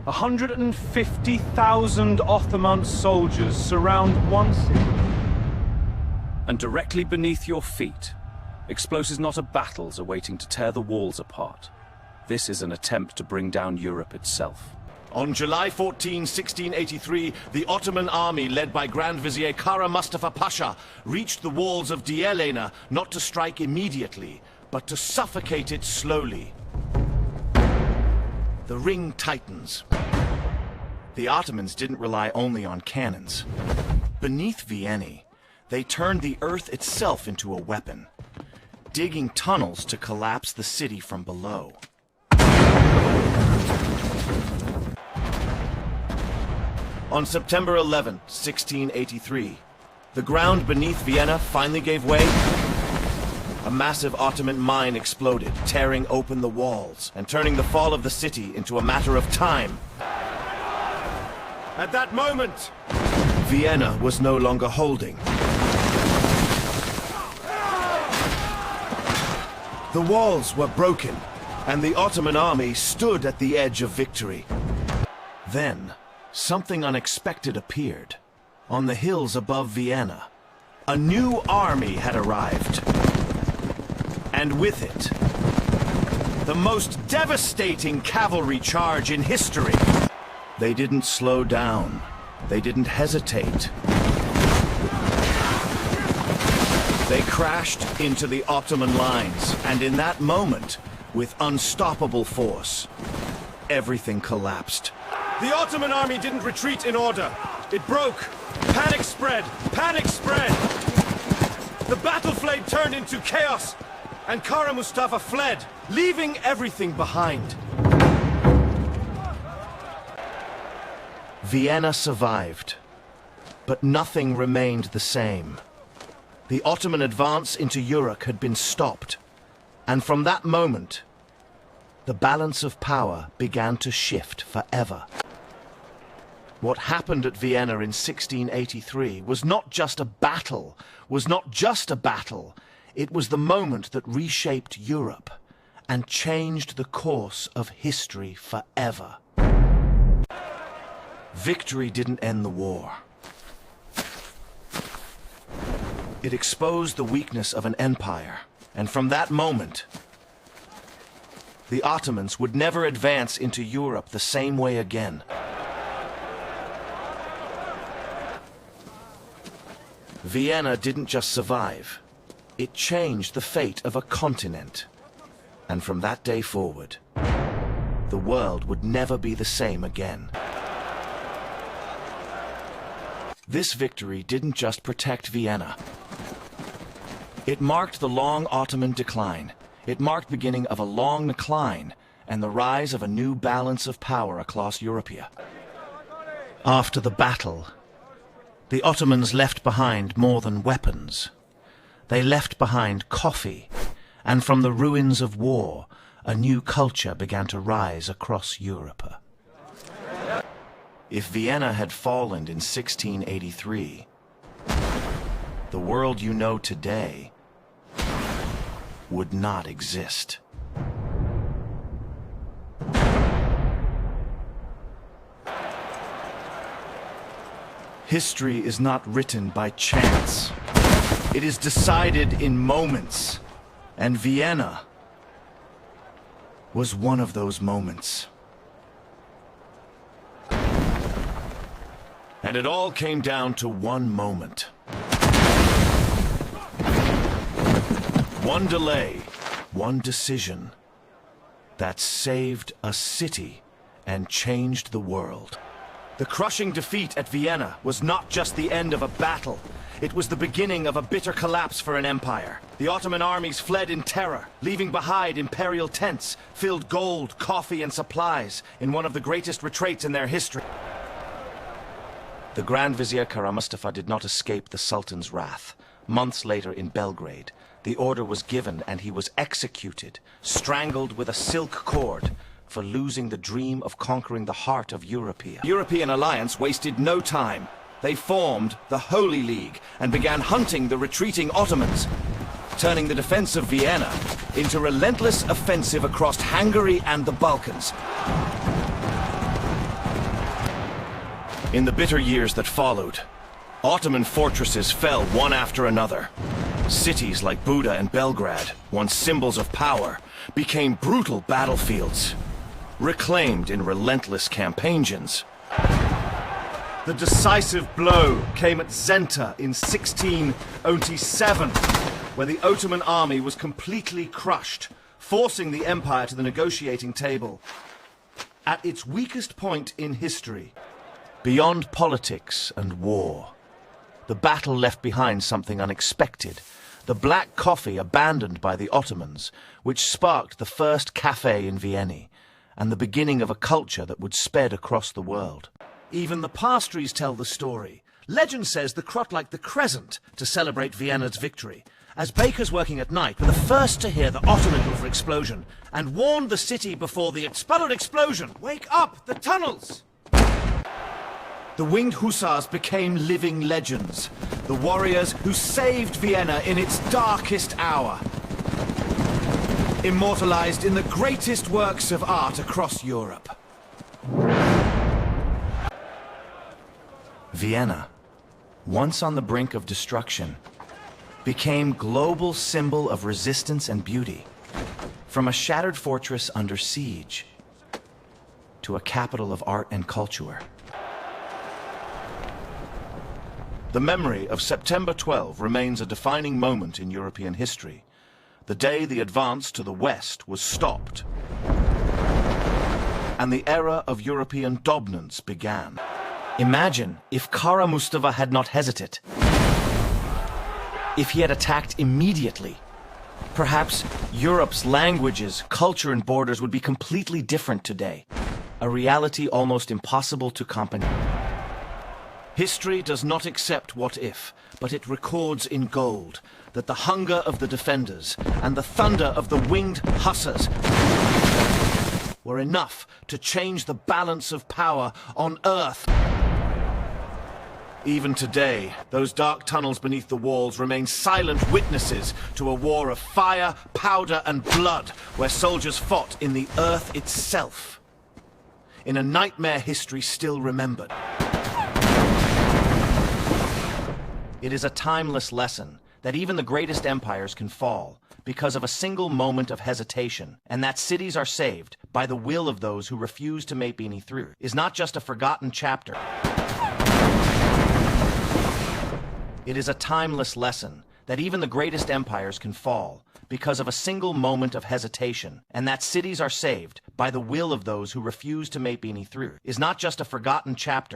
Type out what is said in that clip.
150,000 Ottoman soldiers surround one city. And directly beneath your feet, explosives not of battles are waiting to tear the walls apart. This is an attempt to bring down Europe itself. On July 14, 1683, the Ottoman army, led by Grand Vizier Kara Mustafa Pasha, reached the walls of Dielena not to strike immediately, but to suffocate it slowly. The ring tightens. The Ottomans didn't rely only on cannons. Beneath Vienna, they turned the earth itself into a weapon, digging tunnels to collapse the city from below. On September 11, 1683, the ground beneath Vienna finally gave way. A massive Ottoman mine exploded, tearing open the walls and turning the fall of the city into a matter of time. At that moment, Vienna was no longer holding. The walls were broken, and the Ottoman army stood at the edge of victory. Then, something unexpected appeared. On the hills above Vienna, a new army had arrived. And with it, the most devastating cavalry charge in history. They didn't slow down. They didn't hesitate. They crashed into the Ottoman lines, and in that moment, with unstoppable force, everything collapsed. The Ottoman army didn't retreat in order. It broke. Panic spread. Panic spread. The battle flame turned into chaos, and Kara Mustafa fled, leaving everything behind. Vienna survived, but nothing remained the same. The Ottoman advance into Europe had been stopped, and from that moment, the balance of power began to shift forever. What happened at Vienna in 1683 was not just a battle, It was the moment that reshaped Europe and changed the course of history forever. Victory didn't end the war. It exposed the weakness of an empire, and from that moment, the Ottomans would never advance into Europe the same way again. Vienna didn't just survive. It changed the fate of a continent. And from that day forward, the world would never be the same again. This victory didn't just protect Vienna. It marked the long Ottoman decline. It marked the beginning of a long decline and the rise of a new balance of power across Europe. After the battle, the Ottomans left behind more than weapons. They left behind coffee, and from the ruins of war, a new culture began to rise across Europe. If Vienna had fallen in 1683, the world you know today would not exist. History is not written by chance. It is decided in moments, and Vienna was one of those moments. And it all came down to one moment. One delay, one decision that saved a city and changed the world. The crushing defeat at Vienna was not just the end of a battle. It was the beginning of a bitter collapse for an empire. The Ottoman armies fled in terror, leaving behind imperial tents, filled gold, coffee, and supplies in one of the greatest retreats in their history. The Grand Vizier Kara Mustafa did not escape the Sultan's wrath. Months later in Belgrade, the order was given and he was executed, strangled with a silk cord, for losing the dream of conquering the heart of Europe. The European alliance wasted no time. They formed the Holy League and began hunting the retreating Ottomans, turning the defense of Vienna into relentless offensive across Hungary and the Balkans. In the bitter years that followed, Ottoman fortresses fell one after another. Cities like Buda and Belgrade, once symbols of power, became brutal battlefields, reclaimed in relentless campaigns. The decisive blow came at Zenta in 1607, where the Ottoman army was completely crushed, forcing the empire to the negotiating table. At its weakest point in history, Beyond politics and war, the battle left behind something unexpected. The black coffee abandoned by the Ottomans, which sparked the first cafe in Vienna, and the beginning of a culture that would spread across the world. even the pastries tell the story. Legend says the crot liked the crescent to celebrate Vienna's victory, as bakers working at night were the first to hear the Ottoman hoover explosion and warned the city before the exploded explosion. Wake up, the tunnels! The Winged Hussars became living legends, the warriors who saved Vienna in its darkest hour. Immortalized in the greatest works of art across Europe. Vienna, once on the brink of destruction, became global symbol of resistance and beauty. From a shattered fortress under siege to a capital of art and culture. The memory of September 12 remains a defining moment in European history. The day the advance to the west was stopped, and the era of European dominance began. Imagine if Kara Mustafa had not hesitated. If he had attacked immediately, perhaps Europe's languages, culture, and borders would be completely different today. A reality almost impossible to comprehend. History does not accept what if, but it records in gold that the hunger of the defenders and the thunder of the Winged Hussars were enough to change the balance of power on Earth. Even today, those dark tunnels beneath the walls remain silent witnesses to a war of fire, powder, and blood, where soldiers fought in the earth itself. In a nightmare history still remembered. It is a timeless lesson that even the greatest empires can fall because of a single moment of hesitation, and that cities are saved by the will of those who refuse to make Bini through, is not just a forgotten chapter. It is a timeless lesson that even the greatest empires can fall because of a single moment of hesitation, and that cities are saved by the will of those who refuse to make Bini through, is not just a forgotten chapter.